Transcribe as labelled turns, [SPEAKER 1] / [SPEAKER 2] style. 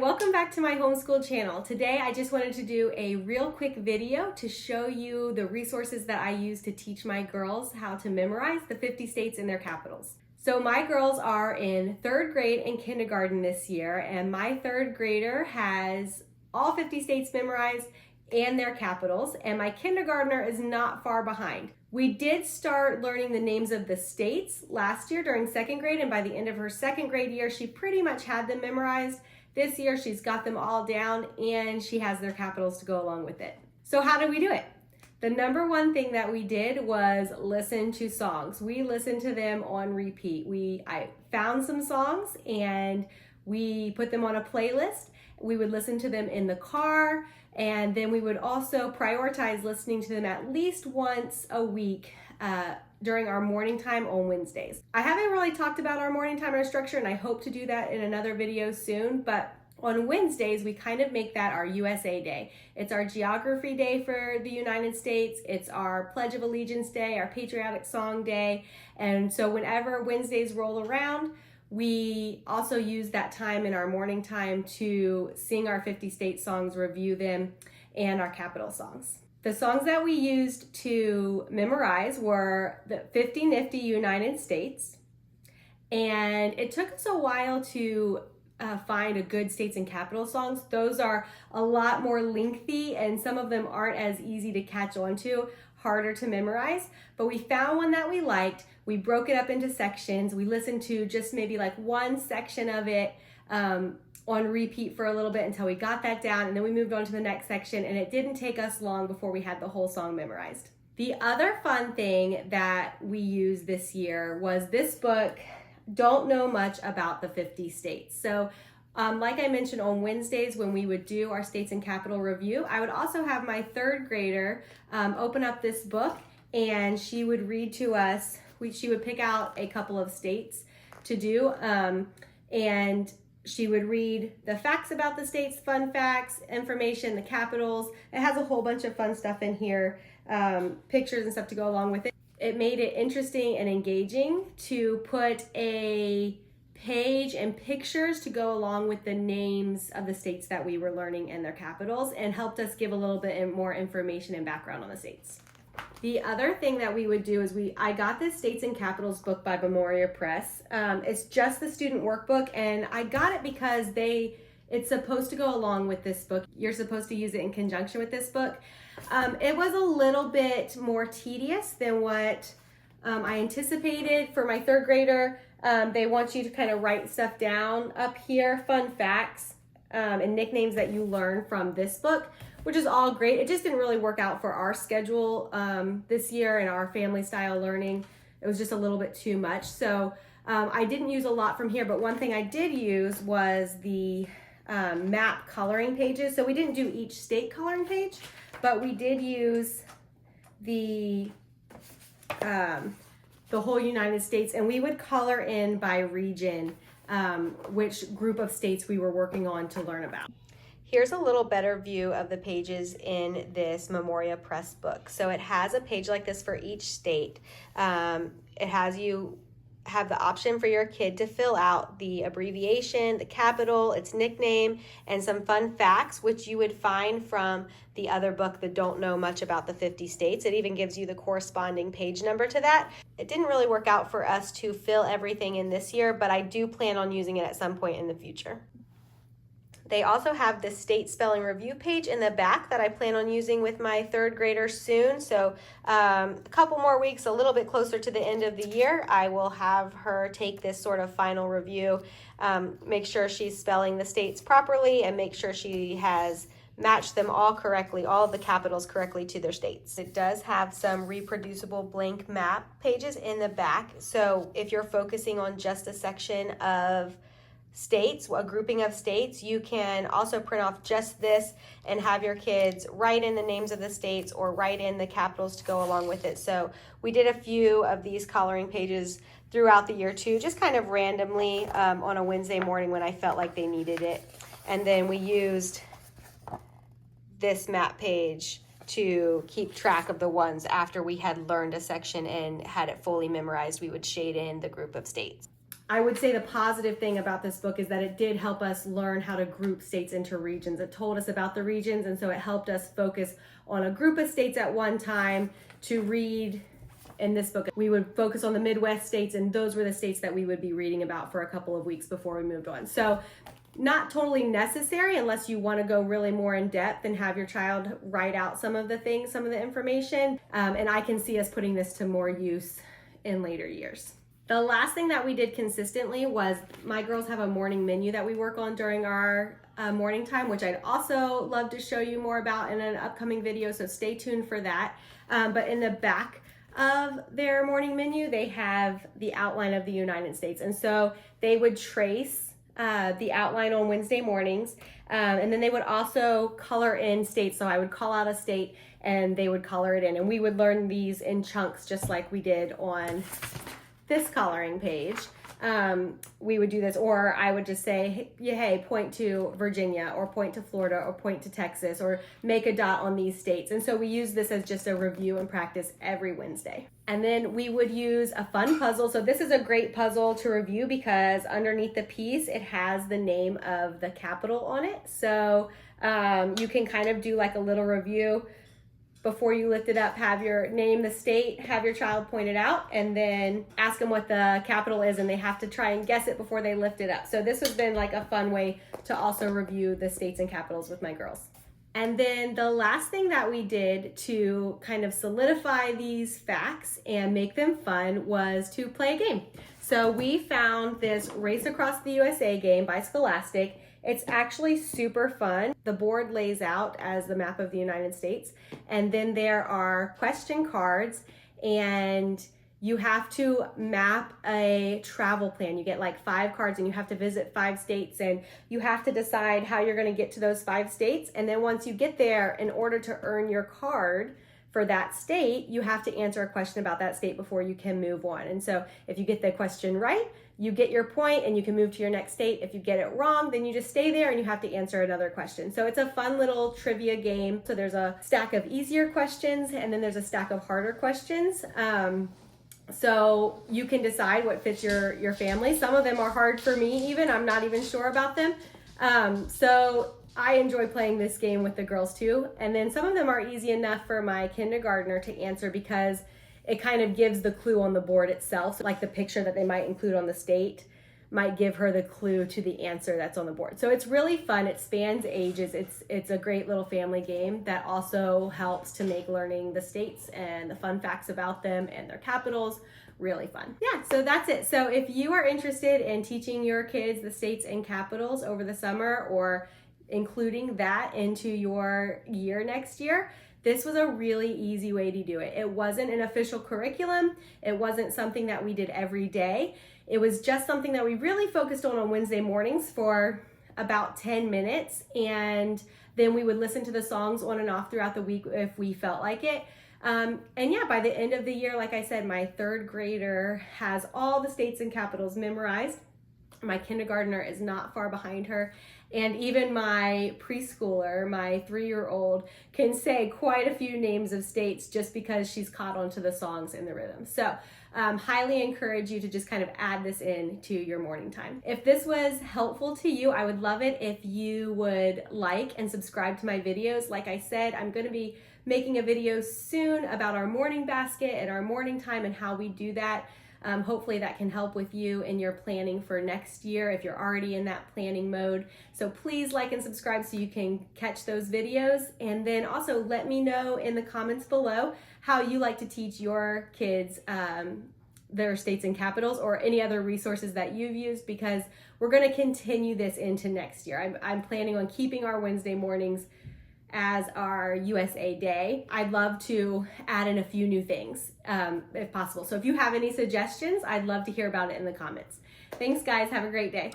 [SPEAKER 1] welcome back to my homeschool channel. Today I just wanted to do a real quick video to show you the resources that I use to teach my girls how to memorize the 50 states and their capitals. So my girls are in 3rd grade and kindergarten this year, and my 3rd grader has all 50 states memorized and their capitals, and my kindergartner is not far behind. We did start learning the names of the states last year during 2nd grade, and by the end of her 2nd grade year, she pretty much had them memorized. This year, she's got them all down, and she has their capitals to go along with it. So how did we do it? The number one thing that we did was listen to songs. We listened to them on repeat. I found some songs, and we put them on a playlist. We would listen to them in the car, and then we would also prioritize listening to them at least once a week during our morning time on Wednesdays. I haven't really talked about our morning time and our structure, and I hope to do that in another video soon, but on Wednesdays, we kind of make that our USA Day. It's our geography day for the United States. It's our Pledge of Allegiance Day, our patriotic song day. And so whenever Wednesdays roll around, we also use that time in our morning time to sing our 50 state songs, review them, and our capital songs. The songs that we used to memorize were the 50 Nifty United States, and it took us a while to find a good states and capital songs. Those are a lot more lengthy, and some of them aren't as easy to catch on to, harder to memorize, but we found one that we liked. We broke it up into sections. We listened to just maybe like one section of it on repeat for a little bit until we got that down, and then we moved on to the next section, and it didn't take us long before we had the whole song memorized. The other fun thing that we used this year was this book, Don't Know Much About the 50 States. So like I mentioned on Wednesdays when we would do our states and capital review, I would also have my 3rd grader open up this book, and she would read to us. She would pick out a couple of states to do, and she would read the facts about the states, fun facts, information, the capitals. It has a whole bunch of fun stuff in here, pictures and stuff to go along with it. It made it interesting and engaging to put a page and pictures to go along with the names of the states that we were learning and their capitals, and helped us give a little bit more information and background on the states. The other thing that we would do is I got this States and Capitals book by Memoria Press. It's just the student workbook, and I got it because it's supposed to go along with this book. You're supposed to use it in conjunction with this book. It was a little bit more tedious than what I anticipated for my 3rd grader. They want you to kind of write stuff down up here, fun facts, and nicknames that you learn from this book, which is all great. It just didn't really work out for our schedule this year and our family style learning. It was just a little bit too much. So I didn't use a lot from here, but one thing I did use was the map coloring pages. So we didn't do each state coloring page, but we did use the whole United States, and we would color in by region which group of states we were working on to learn about. Here's a little better view of the pages in this Memoria Press book. So it has a page like this for each state. It has you have the option for your kid to fill out the abbreviation, the capital, its nickname, and some fun facts, which you would find from the other book, the Don't Know Much About the 50 States. It even gives you the corresponding page number to that. It didn't really work out for us to fill everything in this year, but I do plan on using it at some point in the future. They also have the state spelling review page in the back that I plan on using with my 3rd grader soon. So a couple more weeks, a little bit closer to the end of the year, I will have her take this sort of final review, make sure she's spelling the states properly, and make sure she has matched them all correctly, all of the capitals correctly to their states. It does have some reproducible blank map pages in the back. So if you're focusing on just a section of states, a grouping of states, you can also print off just this and have your kids write in the names of the states or write in the capitals to go along with it. So we did a few of these coloring pages throughout the year too, just kind of randomly on a Wednesday morning when I felt like they needed it. And then we used this map page to keep track of the ones after we had learned a section and had it fully memorized. We would shade in the group of states. I would say the positive thing about this book is that it did help us learn how to group states into regions. It told us about the regions, and so it helped us focus on a group of states at one time to read. In this book, we would focus on the Midwest states, and those were the states that we would be reading about for a couple of weeks before we moved on. So not totally necessary unless you want to go really more in depth and have your child write out some of the things, some of the information. And I can see us putting this to more use in later years. The last thing that we did consistently was my girls have a morning menu that we work on during our morning time, which I'd also love to show you more about in an upcoming video, so stay tuned for that. But in the back of their morning menu, they have the outline of the United States. And so they would trace the outline on Wednesday mornings. And then they would also color in states. So I would call out a state and they would color it in. And we would learn these in chunks just like we did on this coloring page. We would do this, or I would just say, hey, point to Virginia, or point to Florida, or point to Texas, or make a dot on these states. And so we use this as just a review and practice every Wednesday. And then we would use a fun puzzle. So this is a great puzzle to review because underneath the piece, it has the name of the capital on it. So you can kind of do like a little review. Before you lift it up, have your name the state, have your child point it out, and then ask them what the capital is, and they have to try and guess it before they lift it up. So this has been like a fun way to also review the states and capitals with my girls. And then the last thing that we did to kind of solidify these facts and make them fun was to play a game. So we found this Race Across the USA game by Scholastic. It's actually super fun. The board lays out as the map of the United States, and then there are question cards, and you have to map a travel plan. You get like 5 cards and you have to visit 5 states, and you have to decide how you're going to get to those 5 states. And then once you get there, in order to earn your card for that state, you have to answer a question about that state before you can move on. And so if you get the question right, you get your point and you can move to your next state. If you get it wrong, then you just stay there and you have to answer another question. So it's a fun little trivia game. So there's a stack of easier questions and then there's a stack of harder questions. So you can decide what fits your family. Some of them are hard for me even. I'm not even sure about them. So I enjoy playing this game with the girls too. And then some of them are easy enough for my kindergartner to answer because it kind of gives the clue on the board itself. So like the picture that they might include on the state might give her the clue to the answer that's on the board. So it's really fun. It spans ages. It's a great little family game that also helps to make learning the states and the fun facts about them and their capitals really fun. Yeah, so that's it. So if you are interested in teaching your kids the states and capitals over the summer or including that into your year next year, this was a really easy way to do it. It wasn't an official curriculum. It wasn't something that we did every day. It was just something that we really focused on Wednesday mornings for about 10 minutes. And then we would listen to the songs on and off throughout the week if we felt like it. And yeah, by the end of the year, like I said, my 3rd grader has all the states and capitals memorized. My kindergartner is not far behind her. And even my preschooler, my 3-year-old, can say quite a few names of states just because she's caught onto the songs and the rhythm. So highly encourage you to just kind of add this in to your morning time. If this was helpful to you, I would love it if you would like and subscribe to my videos. Like I said, I'm going to be making a video soon about our morning basket and our morning time and how we do that. Hopefully that can help with you in your planning for next year if you're already in that planning mode. So please like and subscribe so you can catch those videos. And then also let me know in the comments below how you like to teach your kids their states and capitals or any other resources that you've used, because we're going to continue this into next year. I'm planning on keeping our Wednesday mornings as our USA Day. I'd love to add in a few new things if possible. So if you have any suggestions, I'd love to hear about it in the comments. Thanks guys, have a great day.